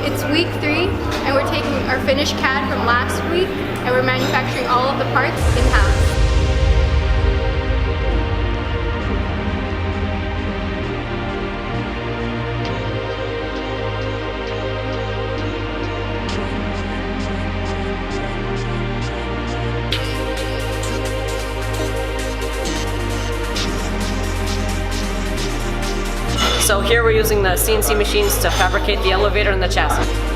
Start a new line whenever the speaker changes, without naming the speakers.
It's week 3 and we're taking our finished CAD from last week and we're manufacturing all of the parts in-house.
So here we're using the CNC machines to fabricate the elevator and the chassis.